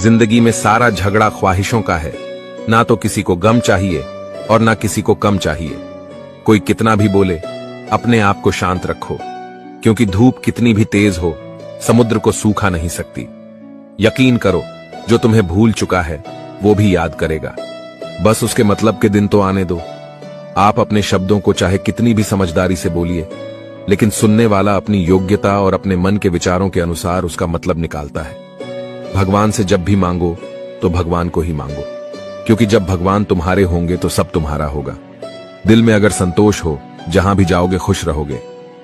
जिंदगी में सारा झगड़ा ख्वाहिशों का है। ना तो किसी को गम चाहिए और ना किसी को कम चाहिए। कोई कितना भी बोले, अपने आप को शांत रखो, क्योंकि धूप कितनी भी तेज हो, समुद्र को सूखा नहीं सकती। यकीन करो, जो तुम्हें भूल चुका है वो भी याद करेगा। बस उसके मतलब के दिन तो आने दो। आप अपने शब्दों को चाहे कितनी भी समझदारी से बोलिए, लेकिन सुनने वाला अपनी योग्यता और अपने मन के विचारों के अनुसार उसका मतलब निकालता है। भगवान से जब भी मांगो तो भगवान को ही मांगो, क्योंकि जब भगवान तुम्हारे होंगे तो सब तुम्हारा होगा। दिल में अगर संतोष हो, जहां भी जाओगे खुश रहोगे,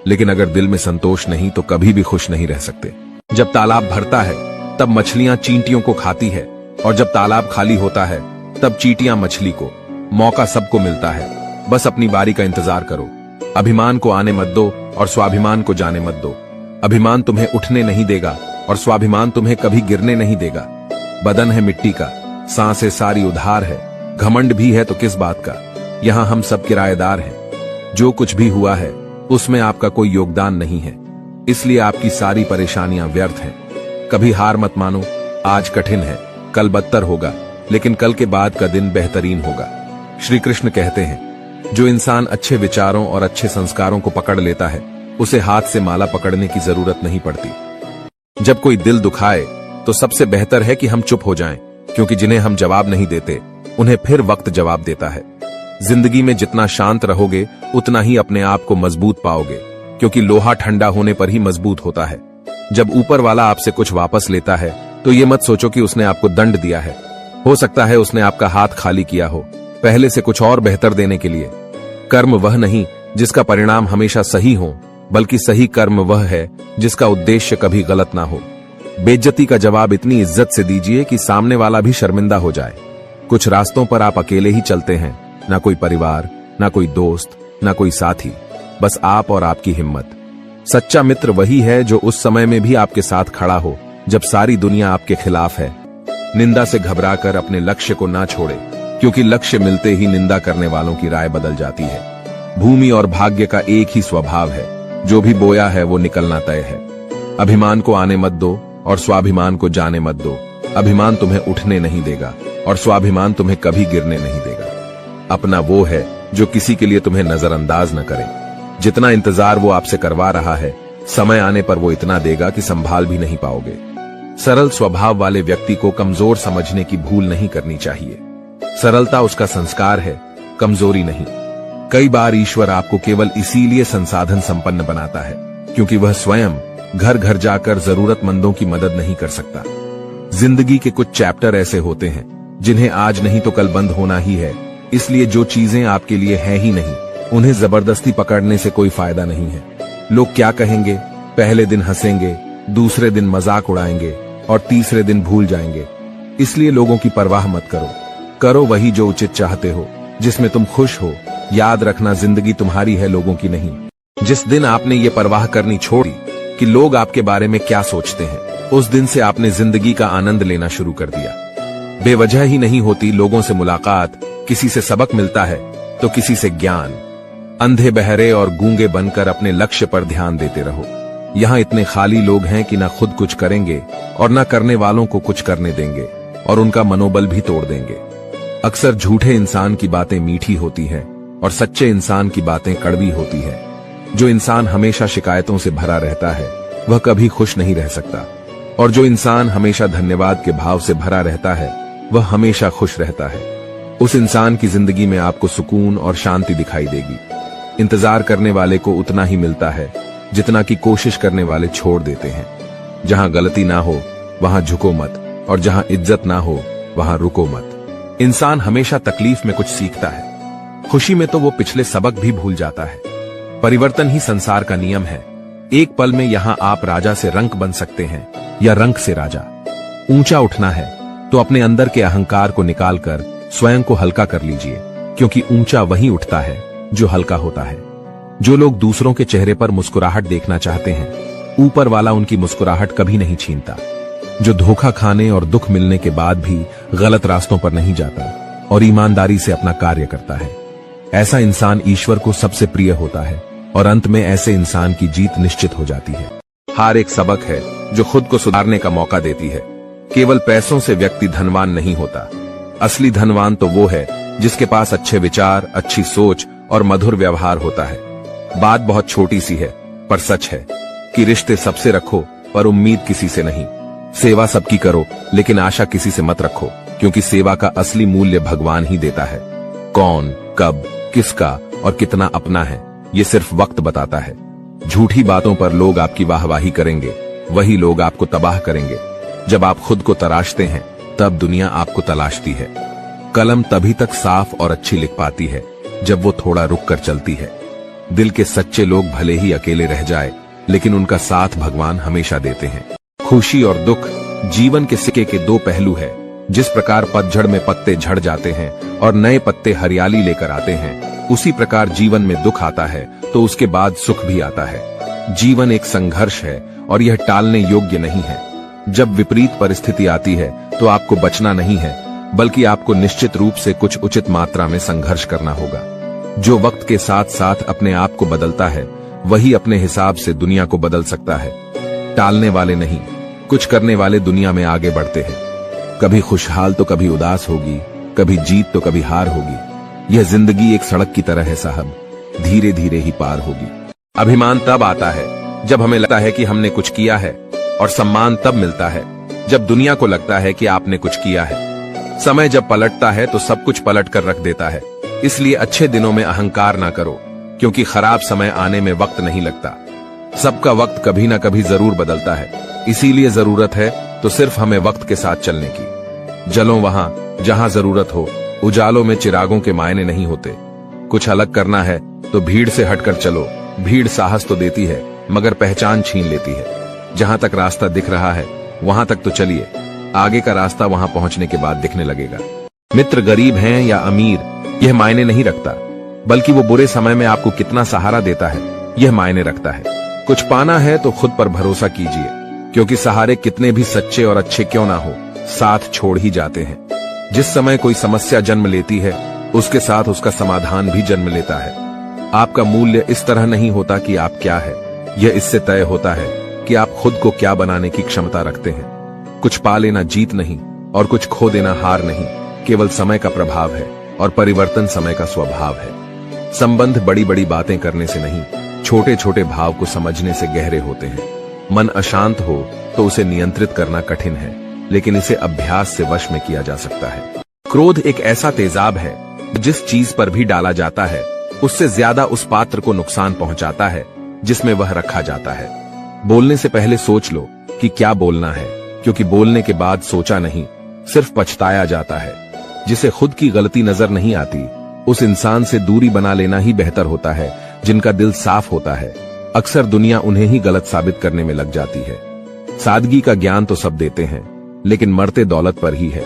लेकिन अगर दिल में संतोष नहीं तो कभी भी खुश नहीं रह सकते। जब तालाब भरता है तब मछलियां चींटियों को खाती है, और जब तालाब खाली होता है तब चींटियां मछली को। मौका सबको मिलता है, बस अपनी बारी का इंतजार करो। अभिमान को आने मत दो और स्वाभिमान को जाने मत दो। अभिमान तुम्हें उठने नहीं देगा और स्वाभिमान तुम्हें कभी गिरने नहीं देगा। बदन है मिट्टी का, सांसें सारी उधार है। घमंड भी है तो किस बात का, यहाँ हम सब किराएदार हैं। जो कुछ भी हुआ है उसमें आपका कोई योगदान नहीं है, इसलिए आपकी सारी परेशानियां व्यर्थ हैं। कभी हार मत मानो। आज कठिन है, कल बदतर होगा, लेकिन कल के बाद का दिन बेहतरीन होगा। श्री कृष्ण कहते हैं, जो इंसान अच्छे विचारों और अच्छे संस्कारों को पकड़ लेता है, उसे हाथ से माला पकड़ने की जरूरत नहीं पड़ती। जब कोई दिल दुखाए तो सबसे बेहतर है कि हम चुप हो जाएं, क्योंकि जिन्हें हम जवाब नहीं देते उन्हें फिर वक्त जवाब देता है। जिंदगी में जितना शांत रहोगे उतना ही अपने आप को मजबूत पाओगे, क्योंकि लोहा ठंडा होने पर ही मजबूत होता है। जब ऊपर वाला आपसे कुछ वापस लेता है तो ये मत सोचो कि उसने आपको दंड दिया है। हो सकता है उसने आपका हाथ खाली किया हो, पहले से कुछ और बेहतर देने के लिए। कर्म वह नहीं जिसका परिणाम हमेशा सही हो, बल्कि सही कर्म वह है जिसका उद्देश्य कभी गलत ना हो। बेइज्जती का जवाब इतनी इज्जत से दीजिए कि सामने वाला भी शर्मिंदा हो जाए। कुछ रास्तों पर आप अकेले ही चलते हैं, ना कोई परिवार, ना कोई दोस्त, ना कोई साथी, बस आप और आपकी हिम्मत। सच्चा मित्र वही है जो उस समय में भी आपके साथ खड़ा हो जब सारी दुनिया आपके खिलाफ है। निंदा से घबराकर अपने लक्ष्य को ना छोड़े, क्योंकि लक्ष्य मिलते ही निंदा करने वालों की राय बदल जाती है। भूमि और भाग्य का एक ही स्वभाव है, जो भी बोया है वो निकलना तय है। अभिमान को आने मत दो और स्वाभिमान को जाने मत दो। अभिमान तुम्हें उठने नहीं देगा और स्वाभिमान तुम्हें कभी गिरने नहीं देगा। अपना वो है जो किसी के लिए तुम्हें नजरअंदाज न करे। जितना इंतजार वो आपसे करवा रहा है, समय आने पर वो इतना देगा कि संभाल भी नहीं पाओगे। सरल स्वभाव वाले व्यक्ति को कमजोर समझने की भूल नहीं करनी चाहिए। सरलता उसका संस्कार है, कमजोरी नहीं। कई बार ईश्वर आपको केवल इसीलिए संसाधन संपन्न बनाता है क्योंकि वह स्वयं घर घर जाकर जरूरतमंदों की मदद नहीं कर सकता। जिंदगी के कुछ चैप्टर ऐसे होते हैं जिन्हें आज नहीं तो कल बंद होना ही है, इसलिए जो चीजें आपके लिए है ही नहीं, उन्हें जबरदस्ती पकड़ने से कोई फायदा नहीं है। लोग क्या कहेंगे, पहले दिन हंसेंगे, दूसरे दिन मजाक उड़ाएंगे और तीसरे दिन भूल जाएंगे। इसलिए लोगों की परवाह मत करो। करो वही जो उचित चाहते हो, जिसमें तुम खुश हो। याद रखना, जिंदगी तुम्हारी है, लोगों की नहीं। जिस दिन आपने ये परवाह करनी छोड़ी कि लोग आपके बारे में क्या सोचते हैं, उस दिन से आपने जिंदगी का आनंद लेना शुरू कर दिया। बेवजह ही नहीं होती लोगों से मुलाकात, किसी से सबक मिलता है तो किसी से ज्ञान। अंधे बहरे और गूंगे बनकर अपने लक्ष्य पर ध्यान देते रहो। यहाँ इतने खाली लोग हैं कि ना खुद कुछ करेंगे और ना करने वालों को कुछ करने देंगे, और उनका मनोबल भी तोड़ देंगे। अक्सर झूठे इंसान की बातें मीठी होती हैं और सच्चे इंसान की बातें कड़वी होती है। जो इंसान हमेशा शिकायतों से भरा रहता है वह कभी खुश नहीं रह सकता, और जो इंसान हमेशा धन्यवाद के भाव से भरा रहता है वह हमेशा खुश रहता है। उस इंसान की जिंदगी में आपको सुकून और शांति दिखाई देगी। इंतजार करने वाले को उतना ही मिलता है जितना कि कोशिश करने वाले छोड़ देते हैं। जहां गलती ना हो वहां झुको मत, और जहां इज्जत ना हो वहां रुको मत। इंसान हमेशा तकलीफ में कुछ सीखता है, खुशी में तो वो पिछले सबक भी भूल जाता है। परिवर्तन ही संसार का नियम है। एक पल में यहाँ आप राजा से रंक बन सकते हैं या रंक से राजा। ऊंचा उठना है तो अपने अंदर के अहंकार को निकालकर स्वयं को हल्का कर लीजिए, क्योंकि ऊंचा वही उठता है जो हल्का होता है। जो लोग दूसरों के चेहरे पर मुस्कुराहट देखना चाहते हैं, ऊपर वाला उनकी मुस्कुराहट कभी नहीं छीनता। जो धोखा खाने और दुख मिलने के बाद भी गलत रास्तों पर नहीं जाता और ईमानदारी से अपना कार्य करता है, ऐसा इंसान ईश्वर को सबसे प्रिय होता है, और अंत में ऐसे इंसान की जीत निश्चित हो जाती है। हार एक सबक है जो खुद को सुधारने का मौका देती है। केवल पैसों से व्यक्ति धनवान नहीं होता। असली धनवान तो वो है जिसके पास अच्छे विचार, अच्छी सोच और मधुर व्यवहार होता है। बात बहुत छोटी सी है पर सच है कि रिश्ते सबसे रखो पर उम्मीद किसी से नहीं। सेवा सबकी करो लेकिन आशा किसी से मत रखो, क्योंकि सेवा का असली मूल्य भगवान ही देता है। कौन, कब, किसका और कितना अपना है, ये सिर्फ वक्त बताता है। झूठी बातों पर लोग आपकी वाहवाही करेंगे, वही लोग आपको तबाह करेंगे। जब आप खुद को तराशते हैं तब दुनिया आपको तलाशती है। कलम तभी तक साफ और अच्छी लिख पाती है जब वो थोड़ा रुक कर चलती है। दिल के सच्चे लोग भले ही अकेले रह जाए, लेकिन उनका साथ भगवान हमेशा देते हैं। खुशी और दुख जीवन के सिक्के के दो पहलू है। जिस प्रकार पतझड़ में पत्ते झड़ जाते हैं और नए पत्ते हरियाली लेकर आते हैं, उसी प्रकार जीवन में दुख आता है तो उसके बाद सुख भी आता है। जीवन एक संघर्ष है और यह टालने योग्य नहीं है। जब विपरीत परिस्थिति आती है तो आपको बचना नहीं है, बल्कि आपको निश्चित रूप से कुछ उचित मात्रा में संघर्ष करना होगा। जो वक्त के साथ साथ अपने आप को बदलता है, वही अपने हिसाब से दुनिया को बदल सकता है। टालने वाले नहीं, कुछ करने वाले दुनिया में आगे बढ़ते हैं। कभी खुशहाल तो कभी उदास होगी, कभी जीत तो कभी हार होगी। यह जिंदगी एक सड़क की तरह है साहब, धीरे धीरे ही पार होगी। अभिमान तब आता है जब हमें लगता है कि हमने कुछ किया है, और सम्मान तब मिलता है जब दुनिया को लगता है कि आपने कुछ किया है। समय जब पलटता है तो सब कुछ पलट कर रख देता है। इसलिए अच्छे दिनों में अहंकार ना करो, क्योंकि खराब समय आने में वक्त नहीं लगता। सबका वक्त कभी ना कभी जरूर बदलता है, इसीलिए जरूरत है तो सिर्फ हमें वक्त के साथ चलने की। जलो वहां जहां जरूरत हो, उजालों में चिरागों के मायने नहीं होते। कुछ अलग करना है तो भीड़ से हटकर चलो। भीड़ साहस तो देती है मगर पहचान छीन लेती है। जहां तक रास्ता दिख रहा है वहां तक तो चलिए, आगे का रास्ता वहां पहुंचने के बाद दिखने लगेगा। मित्र गरीब हैं या अमीर, यह मायने नहीं रखता, बल्कि वो बुरे समय में आपको कितना सहारा देता है यह मायने रखता है। कुछ पाना है तो खुद पर भरोसा कीजिए, क्योंकि सहारे कितने भी सच्चे और अच्छे क्यों ना हो, साथ छोड़ ही जाते हैं। जिस समय कोई समस्या जन्म लेती है, उसके साथ उसका समाधान भी जन्म लेता है। आपका मूल्य इस तरह नहीं होता कि आप क्या है, यह इससे तय होता है कि आप खुद को क्या बनाने की क्षमता रखते हैं। कुछ पा लेना जीत नहीं और कुछ खो देना हार नहीं, केवल समय का प्रभाव है और परिवर्तन समय का स्वभाव है। संबंध बड़ी बड़ी बातें करने से नहीं, छोटे छोटे भाव को समझने से गहरे होते हैं। मन अशांत हो तो उसे नियंत्रित करना कठिन है, लेकिन इसे अभ्यास से वश में किया जा सकता है। क्रोध एक ऐसा तेजाब है, जिस चीज पर भी डाला जाता है उससे ज्यादा उस पात्र को नुकसान पहुंचाता है जिसमें वह रखा जाता है। बोलने से पहले सोच लो कि क्या बोलना है, क्योंकि बोलने के बाद सोचा नहीं, सिर्फ पछताया जाता है। जिसे खुद की गलती नजर नहीं आती, उस इंसान से दूरी बना लेना ही बेहतर होता है। जिनका दिल साफ होता है, अक्सर दुनिया उन्हें ही गलत साबित करने में लग जाती है। सादगी का ज्ञान तो सब देते हैं, लेकिन मरते दौलत पर ही है।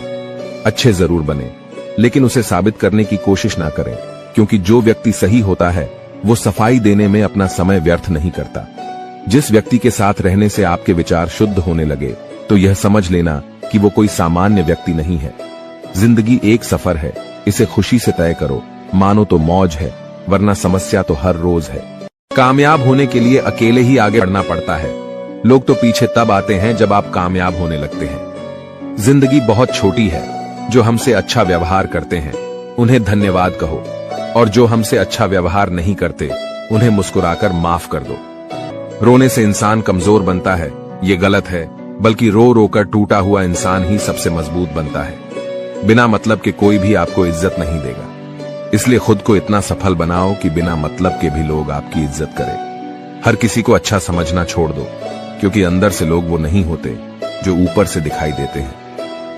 अच्छे जरूर बने, लेकिन उसे साबित करने की कोशिश ना करें, क्योंकि जो व्यक्ति सही होता है वो सफाई देने में अपना समय व्यर्थ नहीं करता। जिस व्यक्ति के साथ रहने से आपके विचार शुद्ध होने लगे, तो यह समझ लेना कि वो कोई सामान्य व्यक्ति नहीं है। जिंदगी एक सफर है, इसे खुशी से तय करो। मानो तो मौज है, वरना समस्या तो हर रोज है। कामयाब होने के लिए अकेले ही आगे बढ़ना पड़ता है। लोग तो पीछे तब आते हैं जब आप कामयाब होने लगते हैं। जिंदगी बहुत छोटी है। जो हमसे अच्छा व्यवहार करते हैं उन्हें धन्यवाद कहो, और जो हमसे अच्छा व्यवहार नहीं करते उन्हें मुस्कुराकर माफ कर दो। रोने से इंसान कमजोर बनता है, ये गलत है, बल्कि रो रोकर टूटा हुआ इंसान ही सबसे मजबूत बनता है। बिना मतलब के कोई भी आपको इज्जत नहीं देगा, इसलिए खुद को इतना सफल बनाओ कि बिना मतलब के भी लोग आपकी इज्जत करें। हर किसी को अच्छा समझना छोड़ दो, क्योंकि अंदर से लोग वो नहीं होते जो ऊपर से दिखाई देते हैं।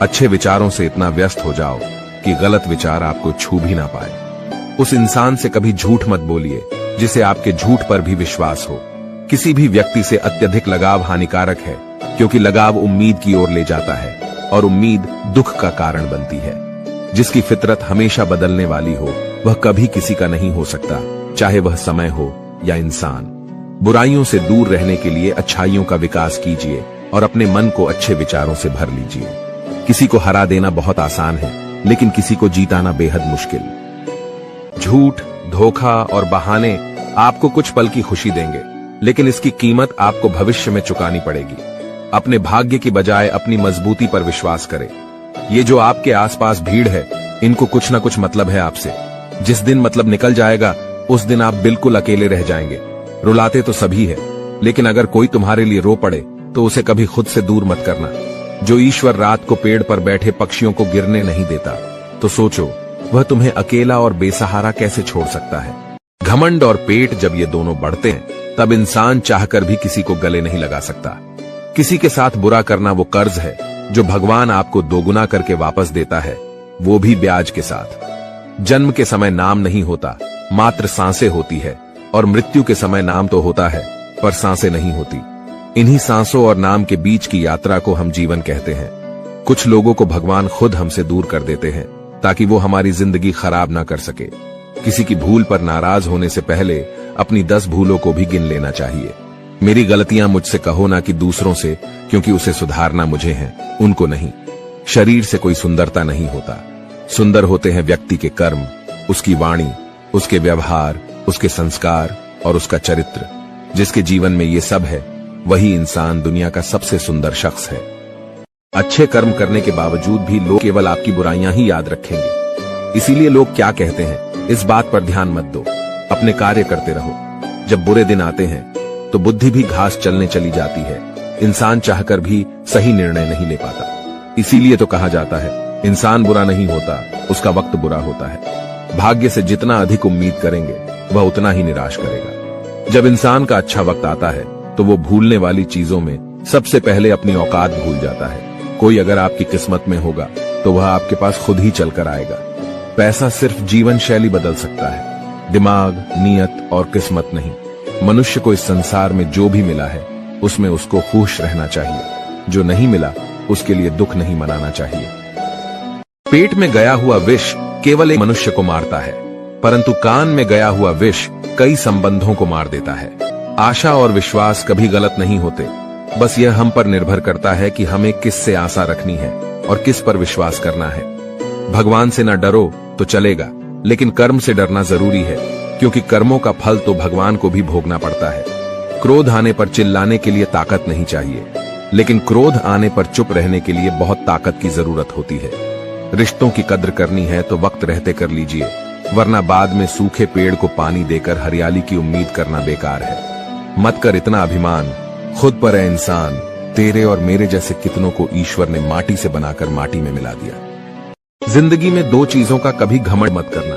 अच्छे विचारों से इतना व्यस्त हो जाओ कि गलत विचार आपको छू भी ना पाए। उस इंसान से कभी झूठ मत बोलिए जिसे आपके झूठ पर भी विश्वास हो। किसी भी व्यक्ति से अत्यधिक लगाव हानिकारक है, क्योंकि लगाव उम्मीद की ओर ले जाता है और उम्मीद दुख का कारण बनती है। जिसकी फितरत हमेशा बदलने वाली हो, वह कभी किसी का नहीं हो सकता, चाहे वह समय हो या इंसान। बुराइयों से दूर रहने के लिए अच्छाइयों का विकास कीजिए और अपने मन को अच्छे विचारों से भर लीजिए। किसी को हरा देना बहुत आसान है, लेकिन किसी को जीताना बेहद मुश्किल। झूठ, धोखा और बहाने आपको कुछ पल की खुशी देंगे, लेकिन इसकी कीमत आपको भविष्य में चुकानी पड़ेगी। अपने भाग्य की बजाय अपनी मजबूती पर विश्वास करें। ये जो आपके आसपास भीड़ है, इनको कुछ ना कुछ मतलब है आपसे। जिस दिन मतलब निकल जाएगा, उस दिन आप बिल्कुल अकेले रह जाएंगे। रुलाते तो सभी है, लेकिन अगर कोई तुम्हारे लिए रो पड़े तो उसे कभी खुद से दूर मत करना। जो ईश्वर रात को पेड़ पर बैठे पक्षियों को गिरने नहीं देता, तो सोचो वह तुम्हें अकेला और बेसहारा कैसे छोड़ सकता है। घमंड और पेट जब ये दोनों बढ़ते हैं, तब इंसान चाहकर भी किसी को गले नहीं लगा सकता। किसी के साथ बुरा करना वो कर्ज है जो भगवान आपको दोगुना करके वापस देता है, वो भी ब्याज के साथ। जन्म के समय नाम नहीं होता, मात्र सांसें होती है, और मृत्यु के समय नाम तो होता है पर सांसें नहीं होती। इन्हीं सांसों और नाम के बीच की यात्रा को हम जीवन कहते हैं। कुछ लोगों को भगवान खुद हमसे दूर कर देते हैं ताकि वो हमारी जिंदगी खराब ना कर सके। किसी की भूल पर नाराज होने से पहले अपनी 10 भूलों को भी गिन लेना चाहिए। मेरी गलतियां मुझसे कहो ना कि दूसरों से, क्योंकि उसे सुधारना मुझे है, उनको नहीं। शरीर से कोई सुंदरता नहीं होता, सुंदर होते हैं व्यक्ति के कर्म, उसकी वाणी, उसके व्यवहार, उसके संस्कार और उसका चरित्र। जिसके जीवन में ये सब है, वही इंसान दुनिया का सबसे सुंदर शख्स है। अच्छे कर्म करने के बावजूद भी लोग केवल आपकी बुराइयां ही याद रखेंगे। इसीलिए लोग क्या कहते हैं, इस बात पर ध्यान मत दो, अपने कार्य करते रहो। जब बुरे दिन आते हैं तो बुद्धि भी घास चलने चली जाती है। इंसान चाहकर भी सही निर्णय नहीं ले पाता। इसीलिए तो कहा जाता है, इंसान बुरा नहीं होता, उसका वक्त बुरा होता है। भाग्य से जितना अधिक उम्मीद करेंगे, वह उतना ही निराश करेगा। जब इंसान का अच्छा वक्त आता है तो वो भूलने वाली चीजों में सबसे पहले अपनी औकात भूल जाता है। कोई अगर आपकी किस्मत में होगा तो वह आपके पास खुद ही चलकर आएगा। पैसा सिर्फ जीवन शैली बदल सकता है, दिमाग, नीयत और किस्मत नहीं। मनुष्य को इस संसार में जो भी मिला है, उसमें उसको खुश रहना चाहिए। जो नहीं मिला, उसके लिए दुख नहीं मनाना चाहिए। पेट में गया हुआ विष केवल एक मनुष्य को मारता है, परंतु कान में गया हुआ विष कई संबंधों को मार देता है। आशा और विश्वास कभी गलत नहीं होते, बस यह हम पर निर्भर करता है कि हमें किस से आशा रखनी है और किस पर विश्वास करना है। भगवान से न डरो तो चलेगा, लेकिन कर्म से डरना जरूरी है, क्योंकि कर्मों का फल तो भगवान को भी भोगना पड़ता है। क्रोध आने पर चिल्लाने के लिए ताकत नहीं चाहिए, लेकिन क्रोध आने पर चुप रहने के लिए बहुत ताकत की जरूरत होती है। रिश्तों की कद्र करनी है तो वक्त रहते कर लीजिए, वरना बाद में सूखे पेड़ को पानी देकर हरियाली की उम्मीद करना बेकार है। मत कर इतना अभिमान, खुद पर है इंसान। तेरे और मेरे जैसे कितनों को ईश्वर ने माटी से बनाकर माटी में मिला दिया। जिंदगी में 2 चीजों का कभी घमंड मत करना,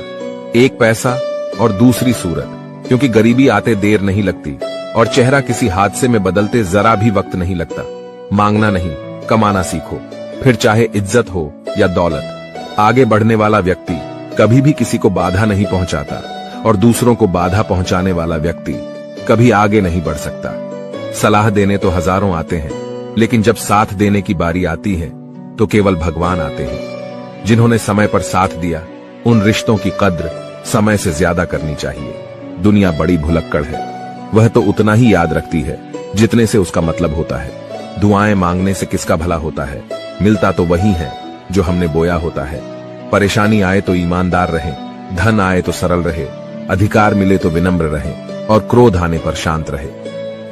एक पैसा और दूसरी सूरत, क्योंकि गरीबी आते देर नहीं लगती और चेहरा किसी हादसे में बदलते जरा भी वक्त नहीं लगता। मांगना नहीं, कमाना सीखो, फिर चाहे इज्जत हो या दौलत। आगे बढ़ने वाला व्यक्ति कभी भी किसी को बाधा नहीं पहुंचाता, और दूसरों को बाधा पहुंचाने वाला व्यक्ति कभी आगे नहीं बढ़ सकता। सलाह देने तो हजारों आते हैं, लेकिन जब साथ देने की बारी आती है तो केवल भगवान आते हैं। जिन्होंने समय पर साथ दिया, उन रिश्तों की कद्र समय से ज्यादा करनी चाहिए। दुनिया बड़ी भुलक्कड़ है, वह तो उतना ही याद रखती है जितने से उसका मतलब होता है। दुआएं मांगने से किसका भला होता है, मिलता तो वही है जो हमने बोया होता है। परेशानी आए तो ईमानदार रहें, धन आए तो सरल रहे, अधिकार मिले तो विनम्र रहें, और क्रोध आने पर शांत रहे।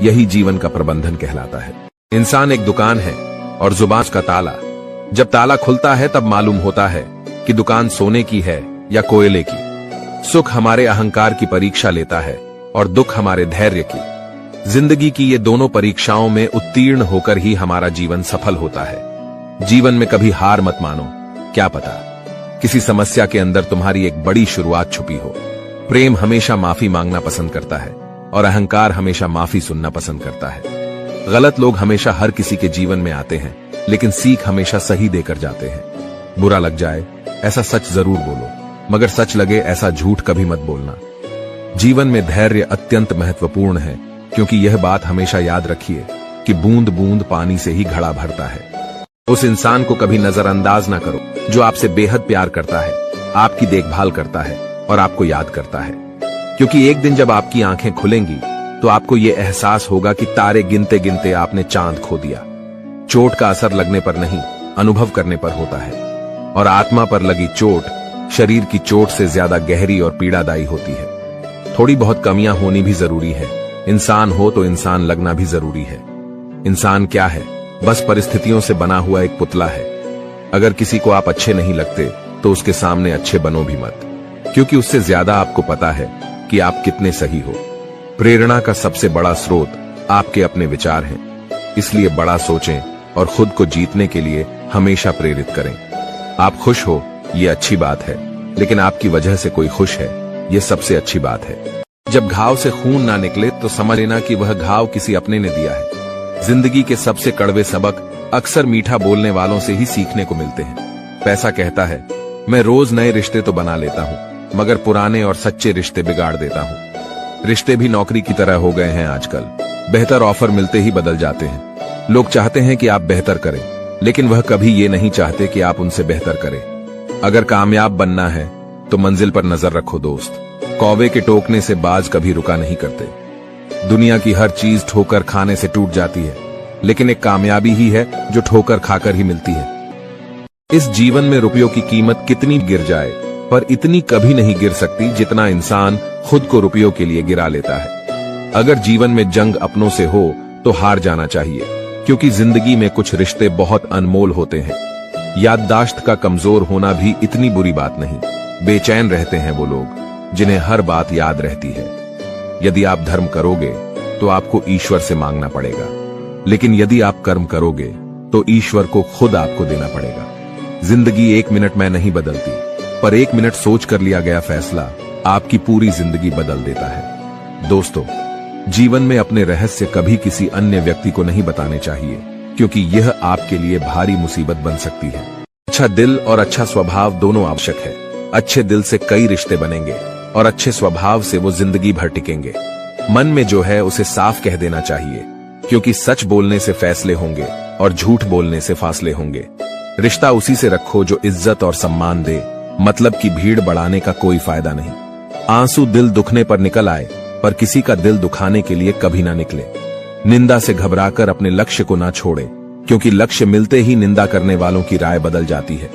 यही जीवन का प्रबंधन कहलाता है। इंसान एक दुकान है और जुबान का ताला। जब ताला खुलता है तब मालूम होता है कि दुकान सोने की है या कोयले की। सुख हमारे अहंकार की परीक्षा लेता है और दुख हमारे धैर्य की। जिंदगी की ये दोनों परीक्षाओं में उत्तीर्ण होकर ही हमारा जीवन सफल होता है। जीवन में कभी हार मत मानो, क्या पता किसी समस्या के अंदर तुम्हारी एक बड़ी शुरुआत छुपी हो। प्रेम हमेशा माफी मांगना पसंद करता है और अहंकार हमेशा माफी सुनना पसंद करता है। गलत लोग हमेशा हर किसी के जीवन में आते हैं, लेकिन सीख हमेशा सही देकर जाते हैं। बुरा लग जाए ऐसा सच जरूर बोलो, मगर सच लगे ऐसा झूठ कभी मत बोलना। जीवन में धैर्य अत्यंत महत्वपूर्ण है, क्योंकि यह बात हमेशा याद रखिए कि बूंद बूंद पानी से ही घड़ा भरता है। उस इंसान को कभी नजरअंदाज ना करो जो आपसे बेहद प्यार करता है, आपकी देखभाल करता है और आपको याद करता है। क्योंकि एक दिन जब आपकी आंखें खुलेंगी तो आपको यह एहसास होगा कि तारे गिनते गिनते आपने चांद खो दिया। चोट का असर लगने पर नहीं, अनुभव करने पर होता है, और आत्मा पर लगी चोट शरीर की चोट से ज्यादा गहरी और पीड़ादायी होती है। थोड़ी बहुत कमियां होनी भी जरूरी है। इंसान हो तो इंसान लगना भी जरूरी है। इंसान क्या है? बस परिस्थितियों से बना हुआ एक पुतला है। अगर किसी को आप अच्छे नहीं लगते तो उसके सामने अच्छे बनो भी मत, क्योंकि उससे ज्यादा आपको पता है कि आप कितने सही हो। प्रेरणा का सबसे बड़ा स्रोत आपके अपने विचार हैं, इसलिए बड़ा सोचें और खुद को जीतने के लिए हमेशा प्रेरित करें। आप खुश हो ये अच्छी बात है, लेकिन आपकी वजह से कोई खुश है ये सबसे अच्छी बात है। जब घाव से खून ना निकले तो समझ लेना कि वह घाव किसी अपने ने दिया है। जिंदगी के सबसे कड़वे सबक अक्सर मीठा बोलने वालों से ही सीखने को मिलते हैं। पैसा कहता है, मैं रोज नए रिश्ते तो बना लेता हूं, मगर पुराने और सच्चे रिश्ते बिगाड़ देता हूं। रिश्ते भी नौकरी की तरह हो गए हैं आजकल, बेहतर ऑफर मिलते ही बदल जाते हैं। लोग चाहते हैं कि आप बेहतर करें, लेकिन वह कभी ये नहीं चाहते कि आप उनसे बेहतर करें। अगर कामयाब बनना है तो मंजिल पर नजर रखो दोस्त। कौवे के टोकने से बाज कभी रुका नहीं करते। दुनिया की हर चीज ठोकर खाने से टूट जाती है, लेकिन एक कामयाबी ही है जो ठोकर खाकर ही मिलती है। इस जीवन में रुपयों की कीमत कितनी गिर जाए, पर इतनी कभी नहीं गिर सकती जितना इंसान खुद को रुपयों के लिए गिरा लेता है। अगर जीवन में जंग अपनों से हो तो हार जाना चाहिए, क्योंकि जिंदगी में कुछ रिश्ते बहुत अनमोल होते हैं। याददाश्त का कमजोर होना भी इतनी बुरी बात नहीं। बेचैन रहते हैं वो लोग जिन्हें हर बात याद रहती है। यदि आप धर्म करोगे तो आपको ईश्वर से मांगना पड़ेगा, लेकिन यदि आप कर्म करोगे तो ईश्वर को खुद आपको देना पड़ेगा। जिंदगी 1 मिनट में नहीं बदलती, पर 1 मिनट सोच कर लिया गया फैसला आपकी पूरी जिंदगी बदल देता है। दोस्तों, जीवन में अपने रहस्य कभी किसी अन्य व्यक्ति को नहीं बताने चाहिए, क्योंकि यह आपके लिए भारी मुसीबत बन सकती है। अच्छा दिल और अच्छा स्वभाव दोनों आवश्यक है। अच्छे दिल से कई रिश्ते बनेंगे और अच्छे स्वभाव से वो जिंदगी भर टिकेंगे। मन में जो है उसे साफ कह देना चाहिए, क्योंकि सच बोलने से फैसले होंगे और झूठ बोलने से फासले होंगे। रिश्ता उसी से रखो जो इज्जत और सम्मान दे, मतलब की भीड़ बढ़ाने का कोई फायदा नहीं। आंसू दिल दुखने पर निकल आए, पर किसी का दिल दुखाने के लिए कभी ना निकले। निंदा से घबराकर अपने लक्ष्य को ना छोड़े, क्योंकि लक्ष्य मिलते ही निंदा करने वालों की राय बदल जाती है।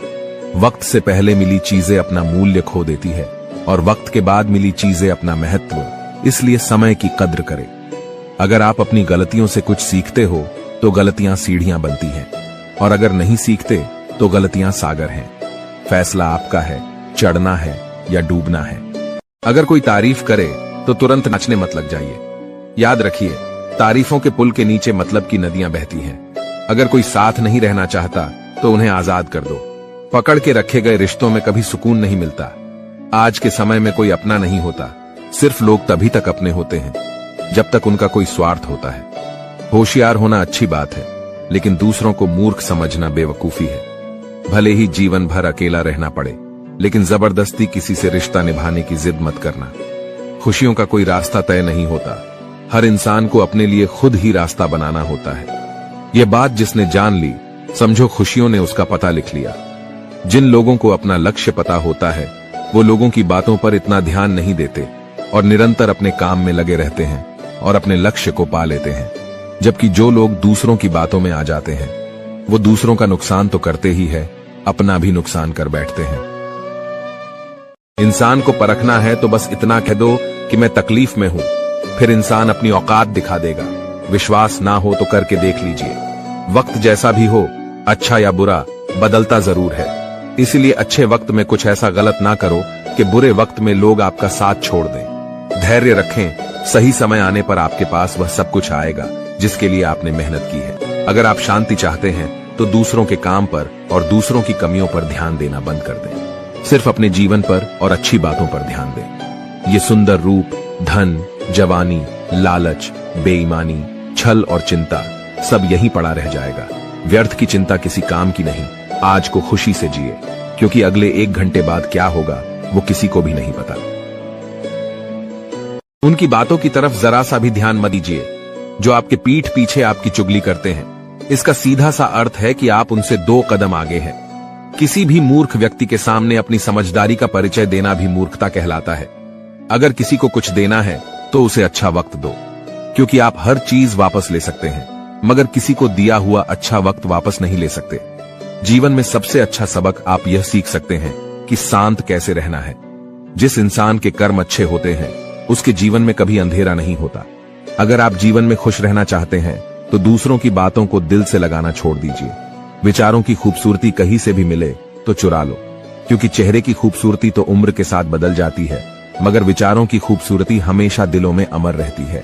वक्त से पहले मिली चीजें अपना मूल्य खो देती है, और वक्त के बाद मिली चीजें अपना महत्व। इसलिए समय की कद्र करें। अगर आप अपनी गलतियों से कुछ सीखते हो तो गलतियां सीढ़ियां बनती हैं, और अगर नहीं सीखते तो गलतियां सागर हैं। फैसला आपका है, चढ़ना है या डूबना है। अगर कोई तारीफ करे तो तुरंत नाचने मत लग जाइए। याद रखिए, तारीफों के पुल के नीचे मतलब की नदियां बहती हैं। अगर कोई साथ नहीं रहना चाहता तो उन्हें आजाद कर दो। पकड़ के रखे गए रिश्तों में कभी सुकून नहीं मिलता। आज के समय में कोई अपना नहीं होता, सिर्फ लोग तभी तक अपने होते हैं जब तक उनका कोई स्वार्थ होता है। होशियार होना अच्छी बात है, लेकिन दूसरों को मूर्ख समझना बेवकूफी है। भले ही जीवन भर अकेला रहना पड़े, लेकिन जबरदस्ती किसी से रिश्ता निभाने की जिद मत करना। खुशियों का कोई रास्ता तय नहीं होता, हर इंसान को अपने लिए खुद ही रास्ता बनाना होता है। यह बात जिसने जान ली, समझो खुशियों ने उसका पता लिख लिया। जिन लोगों को अपना लक्ष्य पता होता है वो लोगों की बातों पर इतना ध्यान नहीं देते और निरंतर अपने काम में लगे रहते हैं और अपने लक्ष्य को पा लेते हैं। जबकि जो लोग दूसरों की बातों में आ जाते हैं वो दूसरों का नुकसान तो करते ही है, अपना भी नुकसान कर बैठते हैं। इंसान को परखना है तो बस इतना कह दो कि मैं तकलीफ में हूं, फिर इंसान अपनी औकात दिखा देगा। विश्वास ना हो तो करके देख लीजिए। वक्त जैसा भी हो, अच्छा या बुरा, बदलता जरूर है। इसलिए अच्छे वक्त में कुछ ऐसा गलत ना करो कि बुरे वक्त में लोग आपका साथ छोड़ दें। धैर्य रखें, सही समय आने पर आपके पास वह सब कुछ आएगा जिसके लिए आपने मेहनत की है। अगर आप शांति चाहते हैं तो दूसरों के काम पर और दूसरों की कमियों पर ध्यान देना बंद कर दें। सिर्फ अपने जीवन पर और अच्छी बातों पर ध्यान दें। ये सुंदर रूप, धन, जवानी, लालच, बेईमानी, छल और चिंता सब यहीं पड़ा रह जाएगा। व्यर्थ की चिंता किसी काम की नहीं। आज को खुशी से जिए, क्योंकि अगले 1 घंटे बाद क्या होगा वो किसी को भी नहीं पता। उनकी बातों की तरफ जरा सा भी ध्यान मत दीजिए जो आपके पीठ पीछे आपकी चुगली करते हैं। इसका सीधा सा अर्थ है कि आप उनसे 2 कदम आगे हैं। किसी भी मूर्ख व्यक्ति के सामने अपनी समझदारी का परिचय देना भी मूर्खता कहलाता है। अगर किसी को कुछ देना है तो उसे अच्छा वक्त दो, क्योंकि आप हर चीज वापस ले सकते हैं, मगर किसी को दिया हुआ अच्छा वक्त वापस नहीं ले सकते। जीवन में सबसे अच्छा सबक आप यह सीख सकते हैं कि शांत कैसे रहना है। जिस इंसान के कर्म अच्छे होते हैं उसके जीवन में कभी अंधेरा नहीं होता। अगर आप जीवन में खुश रहना चाहते हैं तो दूसरों की बातों को दिल से लगाना छोड़ दीजिए। विचारों की खूबसूरती कहीं से भी मिले तो चुरा लो, क्योंकि चेहरे की खूबसूरती तो उम्र के साथ बदल जाती है, मगर विचारों की खूबसूरती हमेशा दिलों में अमर रहती है।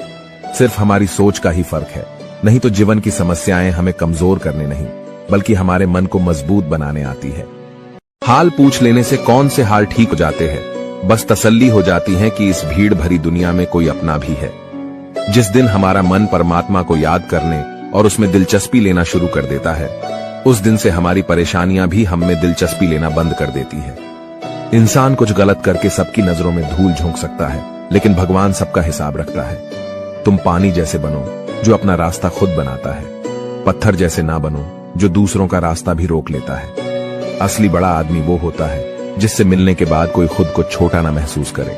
सिर्फ हमारी सोच का ही फर्क है, नहीं तो जीवन की समस्याएं हमें कमजोर करने नहीं, बल्कि हमारे मन को मजबूत बनाने आती है। हाल पूछ लेने से कौन से हाल ठीक हो जाते हैं, बस तसल्ली हो जाती है कि इस भीड़ भरी दुनिया में कोई अपना भी है। जिस दिन हमारा मन परमात्मा को याद करने और उसमें दिलचस्पी लेना शुरू कर देता है, उस दिन से हमारी परेशानियां भी हम में दिलचस्पी लेना बंद कर देती है। इंसान कुछ गलत करके सबकी नजरों में धूल झोंक सकता है, लेकिन भगवान सबका हिसाब रखता है। तुम पानी जैसे बनो जो अपना रास्ता खुद बनाता है, पत्थर जैसे ना बनो जो दूसरों का रास्ता भी रोक लेता है। असली बड़ा आदमी वो होता है जिससे मिलने के बाद कोई खुद को छोटा ना महसूस करे।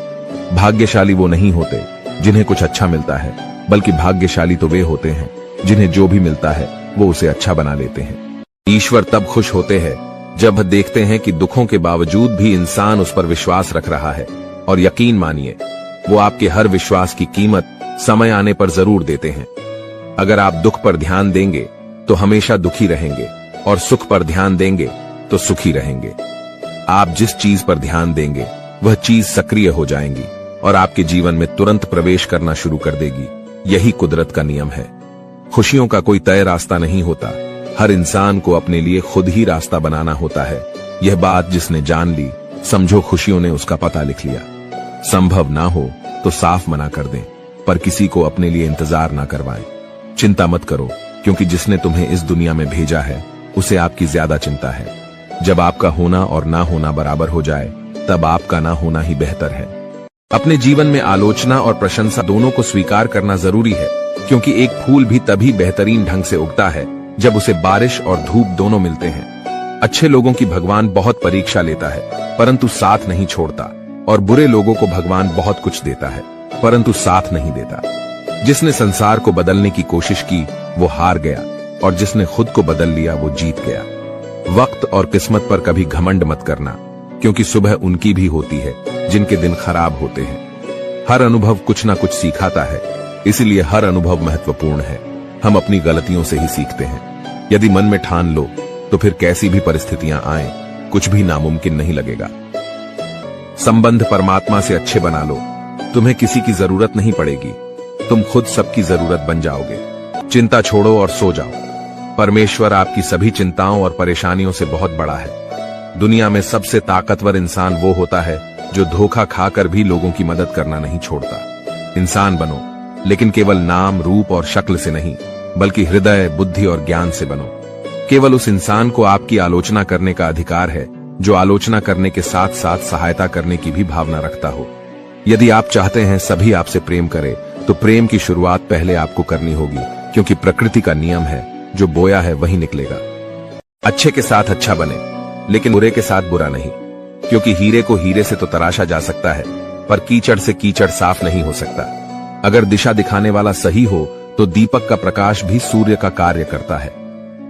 भाग्यशाली वो नहीं होते जिन्हें कुछ अच्छा मिलता है, बल्कि भाग्यशाली तो वे होते हैं जिन्हें जो भी मिलता है वो उसे अच्छा बना लेते हैं। ईश्वर तब खुश होते हैं जब देखते हैं कि दुखों के बावजूद भी इंसान उस पर विश्वास रख रहा है, और यकीन मानिए वो आपके हर विश्वास की कीमत समय आने पर जरूर देते हैं। अगर आप दुख पर ध्यान देंगे तो हमेशा दुखी रहेंगे, और सुख पर ध्यान देंगे तो सुखी रहेंगे। आप जिस चीज पर ध्यान देंगे वह चीज सक्रिय हो जाएंगी और आपके जीवन में तुरंत प्रवेश करना शुरू कर देगी। यही कुदरत का नियम है। खुशियों का कोई तय रास्ता नहीं होता, हर इंसान को अपने लिए खुद ही रास्ता बनाना होता है। यह बात जिसने जान ली, समझो खुशियों ने उसका पता लिख लिया। संभव ना हो तो साफ मना कर दें, पर किसी को अपने लिए इंतजार ना करवाएं। चिंता मत करो, क्योंकि जिसने तुम्हें इस दुनिया में भेजा है उसे आपकी ज्यादा चिंता है। जब आपका होना और ना होना बराबर हो जाए, तब आपका ना होना ही बेहतर है। अपने जीवन में आलोचना और प्रशंसा दोनों को स्वीकार करना जरूरी है, क्योंकि एक फूल भी तभी बेहतरीन ढंग से उगता है जब उसे बारिश और धूप दोनों मिलते हैं। अच्छे लोगों की भगवान बहुत परीक्षा लेता है, परंतु साथ नहीं छोड़ता, और बुरे लोगों को भगवान बहुत कुछ देता है, परंतु साथ नहीं देता। जिसने संसार को बदलने की कोशिश की वो हार गया, और जिसने खुद को बदल लिया वो जीत गया। वक्त और किस्मत पर कभी घमंड मत करना, क्योंकि सुबह उनकी भी होती है जिनके दिन खराब होते हैं। हर अनुभव कुछ ना कुछ सिखाता है, इसलिए हर अनुभव महत्वपूर्ण है। हम अपनी गलतियों से ही सीखते हैं। यदि मन में ठान लो तो फिर कैसी भी परिस्थितियां आए, कुछ भी नामुमकिन नहीं लगेगा। संबंध परमात्मा से अच्छे बना लो, तुम्हें किसी की जरूरत नहीं पड़ेगी, तुम खुद सबकी जरूरत बन जाओगे। चिंता छोड़ो और सो जाओ। परमेश्वर आपकी सभी चिंताओं और परेशानियों से बहुत बड़ा है। दुनिया में सबसे ताकतवर इंसान वो होता है जो धोखा खाकर भी लोगों की मदद करना नहीं छोड़ता। इंसान बनो, लेकिन केवल नाम, रूप और शक्ल से नहीं, बल्कि हृदय, बुद्धि और ज्ञान से बनो। केवल उस इंसान को आपकी आलोचना करने का अधिकार है जो आलोचना करने के साथ साथ सहायता करने की भी भावना रखता हो। यदि आप चाहते हैं सभी आपसे प्रेम करें, तो प्रेम की शुरुआत पहले आपको करनी होगी, क्योंकि प्रकृति का नियम है, जो बोया है वही निकलेगा। अच्छे के साथ अच्छा बने, लेकिन बुरे के साथ बुरा नहीं, क्योंकि हीरे को हीरे से तो तराशा जा सकता है, पर कीचड़ से कीचड़ साफ नहीं हो सकता। अगर दिशा दिखाने वाला सही हो तो दीपक का प्रकाश भी सूर्य का कार्य करता है।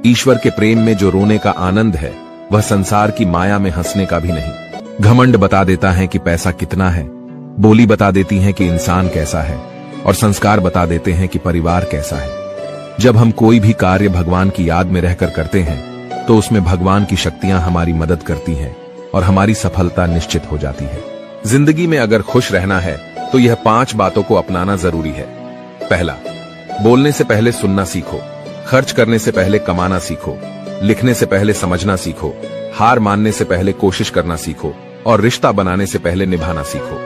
ईश्वर के प्रेम में जो रोने का आनंद है, वह संसार की माया में हंसने का भी नहीं। घमंड बता देता है कि पैसा कितना है, बोली बता देती है कि इंसान कैसा है, और संस्कार बता देते हैं कि परिवार कैसा है। जब हम कोई भी कार्य भगवान की याद में रहकर करते हैं, तो उसमें भगवान की शक्तियां हमारी मदद करती हैं और हमारी सफलता निश्चित हो जाती है। जिंदगी में अगर खुश रहना है तो यह 5 बातों को अपनाना जरूरी है। पहला, बोलने से पहले सुनना सीखो, खर्च करने से पहले कमाना सीखो, लिखने से पहले समझना सीखो, हार मानने से पहले कोशिश करना सीखो, और रिश्ता बनाने से पहले निभाना सीखो।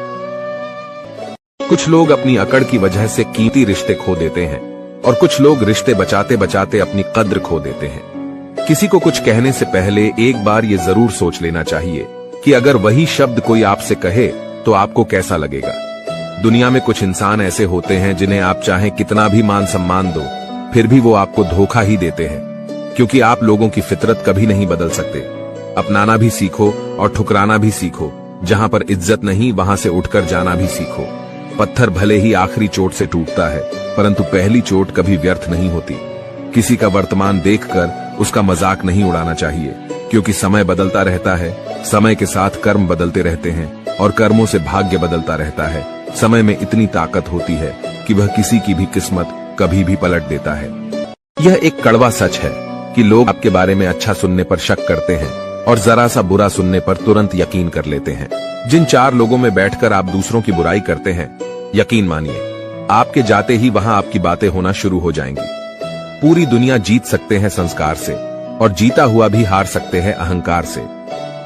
कुछ लोग अपनी अकड़ की वजह से कीमती रिश्ते खो देते हैं, और कुछ लोग रिश्ते बचाते बचाते अपनी कद्र खो देते हैं। किसी को कुछ कहने से पहले एक बार ये जरूर सोच लेना चाहिए कि अगर वही शब्द कोई आपसे कहे तो आपको कैसा लगेगा। दुनिया में कुछ इंसान ऐसे होते हैं जिन्हें आप चाहे कितना भी मान सम्मान दो, फिर भी वो आपको धोखा ही देते हैं, क्योंकि आप लोगों की फितरत कभी नहीं बदल सकते। अपनाना भी सीखो और ठुकराना भी सीखो। जहां पर इज्जत नहीं, वहां से उठकर जाना भी सीखो। पत्थर भले ही आखिरी चोट से टूटता है, परंतु पहली चोट कभी व्यर्थ नहीं होती। किसी का वर्तमान देखकर उसका मजाक नहीं उड़ाना चाहिए, क्योंकि समय बदलता रहता है। समय के साथ कर्म बदलते रहते हैं, और कर्मों से भाग्य बदलता रहता है। समय में इतनी ताकत होती है कि वह किसी की भी किस्मत कभी भी पलट देता है। यह एक कड़वा सच है कि लोग आपके बारे में अच्छा सुनने पर शक करते हैं और जरा सा बुरा सुनने पर तुरंत यकीन कर लेते हैं। जिन 4 लोगों में बैठकर आप दूसरों की बुराई करते हैं, यकीन मानिए आपके जाते ही वहां आपकी बातें होना शुरू हो जाएंगी। पूरी दुनिया जीत सकते हैं संस्कार से, और जीता हुआ भी हार सकते हैं अहंकार से।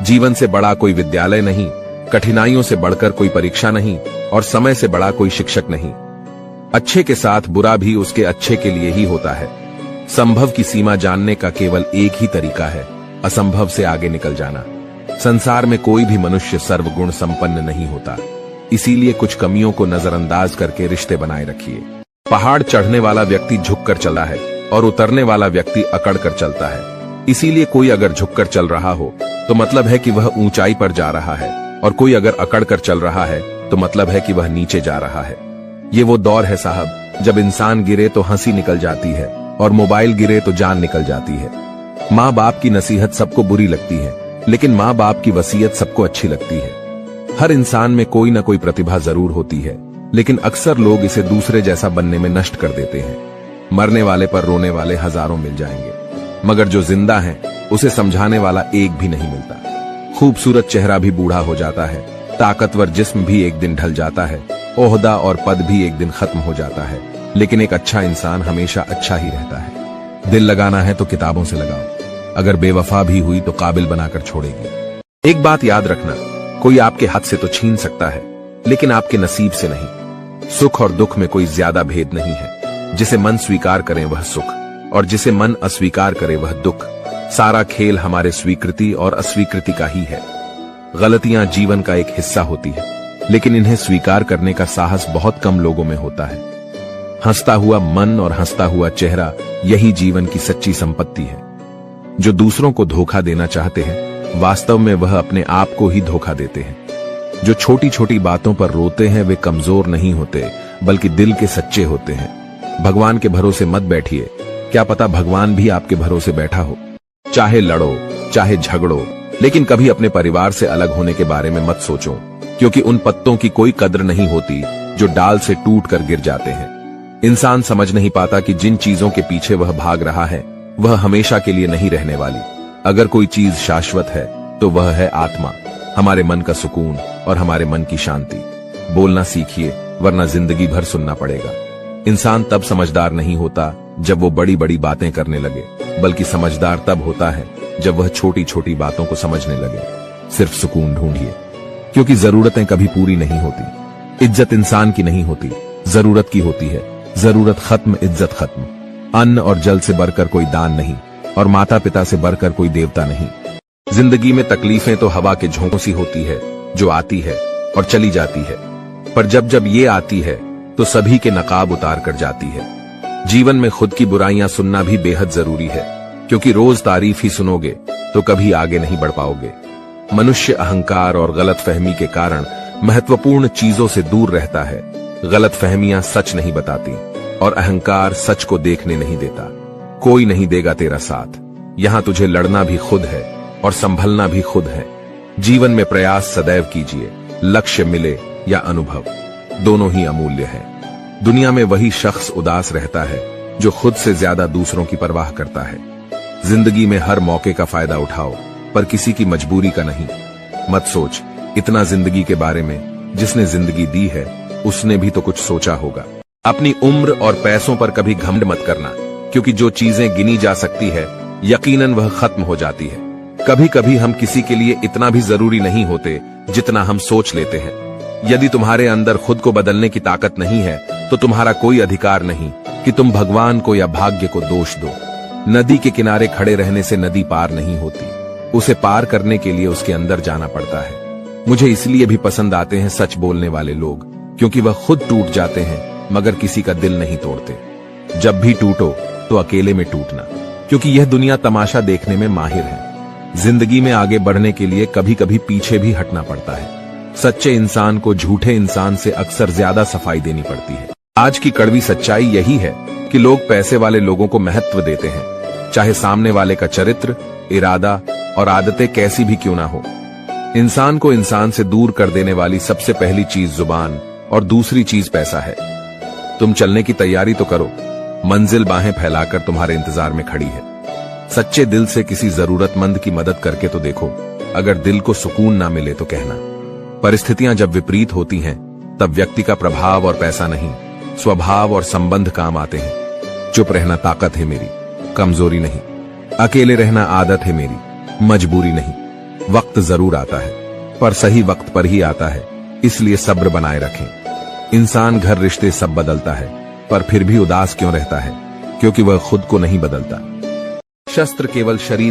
जीवन से बड़ा कोई विद्यालय नहीं, कठिनाइयों से बढ़कर कोई परीक्षा नहीं, और समय से बड़ा कोई शिक्षक नहीं। अच्छे के साथ बुरा भी उसके अच्छे के लिए ही होता है। संभव की सीमा जानने का केवल एक ही तरीका है, असंभव से आगे निकल जाना। संसार में कोई भी मनुष्य सर्वगुण संपन्न नहीं होता, इसीलिए कुछ कमियों को नजरअंदाज करके रिश्ते बनाए रखिए। पहाड़ चढ़ने वाला व्यक्ति झुककर चला है और उतरने वाला व्यक्ति अकड़ कर चलता है। इसीलिए कोई अगर झुककर चल रहा हो तो मतलब है कि वह ऊंचाई पर जा रहा है, और कोई अगर अकड़ कर चल रहा है तो मतलब है कि वह नीचे जा रहा है। ये वो दौर है साहब, जब इंसान गिरे तो हंसी निकल जाती है और मोबाइल गिरे तो जान निकल जाती है। माँ बाप की नसीहत सबको बुरी लगती है, लेकिन माँ बाप की वसीयत सबको अच्छी लगती है। हर इंसान में कोई न कोई प्रतिभा जरूर होती है, लेकिन अक्सर लोग इसे दूसरे जैसा बनने में नष्ट कर देते हैं। मरने वाले पर रोने वाले हजारों मिल जाएंगे, मगर जो जिंदा है उसे समझाने वाला एक भी नहीं मिलता। खूबसूरत चेहरा भी बूढ़ा हो जाता है, ताकतवर जिस्म भी एक दिन ढल जाता है, ओहदा और पद भी एक दिन खत्म हो जाता है, लेकिन एक अच्छा इंसान हमेशा अच्छा ही रहता है। दिल लगाना है तो किताबों से लगाओ, अगर बेवफा भी हुई तो काबिल बनाकर छोड़ेगी। एक बात याद रखना, कोई आपके हाथ से तो छीन सकता है, लेकिन आपके नसीब से नहीं। सुख और दुख में कोई ज्यादा भेद नहीं है। जिसे मन स्वीकार करे वह सुख, और जिसे मन अस्वीकार करे वह दुख। सारा खेल हमारे स्वीकृति और अस्वीकृति का ही है। गलतियां जीवन का एक हिस्सा होती है, लेकिन इन्हें स्वीकार करने का साहस बहुत कम लोगों में होता है। हंसता हुआ मन और हंसता हुआ चेहरा, यही जीवन की सच्ची संपत्ति है। जो दूसरों को धोखा देना चाहते हैं, वास्तव में वह अपने आप को ही धोखा देते हैं। जो छोटी छोटी बातों पर रोते हैं वे कमजोर नहीं होते, बल्कि दिल के सच्चे होते हैं। भगवान के भरोसे मत बैठिए, क्या पता भगवान भी आपके भरोसे बैठा हो। चाहे लड़ो, चाहे झगड़ो, लेकिन कभी अपने परिवार से अलग होने के बारे में मत सोचो, क्योंकि उन पत्तों की कोई कद्र नहीं होती जो डाल से टूट कर गिर जाते हैं। इंसान समझ नहीं पाता कि जिन चीजों के पीछे वह भाग रहा है, वह हमेशा के लिए नहीं रहने वाली। अगर कोई चीज शाश्वत है तो वह है आत्मा, हमारे मन का सुकून और हमारे मन की शांति। बोलना सीखिए, वरना जिंदगी भर सुनना पड़ेगा। इंसान तब समझदार नहीं होता जब वो बड़ी बड़ी बातें करने लगे, बल्कि समझदार तब होता है जब वह छोटी छोटी बातों को समझने लगे। सिर्फ सुकून ढूंढिए, क्योंकि जरूरतें कभी पूरी नहीं होती। इज्जत इंसान की नहीं होती, जरूरत की होती है। जरूरत खत्म, इज्जत खत्म। अन्न और जल से बढ़कर कोई दान नहीं, और माता पिता से बढ़कर कोई देवता नहीं। जिंदगी में तकलीफें तो हवा के झोंकों सी होती है, जो आती है और चली जाती है, पर जब जब ये आती है तो सभी के नकाब उतार कर जाती है। जीवन में खुद की बुराइयां सुनना भी बेहद जरूरी है, क्योंकि रोज तारीफ ही सुनोगे तो कभी आगे नहीं बढ़ पाओगे। मनुष्य अहंकार और गलतफहमी के कारण महत्वपूर्ण चीजों से दूर रहता है। गलतफहमियां सच नहीं बताती, और अहंकार सच को देखने नहीं देता। कोई नहीं देगा तेरा साथ, यहां तुझे लड़ना भी खुद है और संभलना भी खुद है। जीवन में प्रयास सदैव कीजिए, लक्ष्य मिले या अनुभव, दोनों ही अमूल्य है। दुनिया में वही शख्स उदास रहता है जो खुद से ज्यादा दूसरों की परवाह करता है। जिंदगी में हर मौके का फायदा उठाओ, पर किसी की मजबूरी का नहीं। मत सोच इतना जिंदगी के बारे में, जिसने जिंदगी दी है उसने भी तो कुछ सोचा होगा। अपनी उम्र और पैसों पर कभी घमंड मत करना, क्योंकि जो चीजें गिनी जा सकती है यकीनन वह खत्म हो जाती है। कभी कभी हम किसी के लिए इतना भी जरूरी नहीं होते जितना हम सोच लेते हैं। यदि तुम्हारे अंदर खुद को बदलने की ताकत नहीं है तो तुम्हारा कोई अधिकार नहीं कि तुम भगवान को या भाग्य को दोष दो। नदी के किनारे खड़े रहने से नदी पार नहीं होती, उसे पार करने के लिए उसके अंदर जाना पड़ता है। मुझे इसलिए भी पसंद आते हैं सच बोलने वाले लोग, क्योंकि वह खुद टूट जाते हैं मगर किसी का दिल नहीं तोड़ते। जब भी टूटो तो अकेले में टूटना, क्योंकि यह दुनिया तमाशा देखने में माहिर है। जिंदगी में आगे बढ़ने के लिए कभी कभी पीछे भी हटना पड़ता है। सच्चे इंसान को झूठे इंसान से अक्सर ज्यादा सफाई देनी पड़ती है। आज की कड़वी सच्चाई यही है कि लोग पैसे वाले लोगों को महत्व देते हैं, चाहे सामने वाले का चरित्र, इरादा और आदतें कैसी भी क्यों ना हो। इंसान को इंसान से दूर कर देने वाली सबसे पहली चीज जुबान और दूसरी चीज पैसा है। तुम चलने की तैयारी तो करो, मंजिल बाहें फैलाकर तुम्हारे इंतजार में खड़ी है। सच्चे दिल से किसी जरूरतमंद की मदद करके तो देखो, अगर दिल को सुकून ना मिले तो कहना। परिस्थितियां जब विपरीत होती हैं, तब व्यक्ति का प्रभाव और पैसा नहीं, स्वभाव और संबंध काम आते हैं। चुप रहना ताकत है मेरी, कमजोरी नहीं। अकेले रहना आदत है मेरी, मजबूरी नहीं। वक्त जरूर आता है, पर सही वक्त पर ही आता है, इसलिए सब्र बनाए रखें। इंसान, घर, रिश्ते सब बदलता है, पर फिर भी उदास क्यों रहता है? क्योंकि वह खुद को नहीं बदलता। शस्त्र केवल शरीर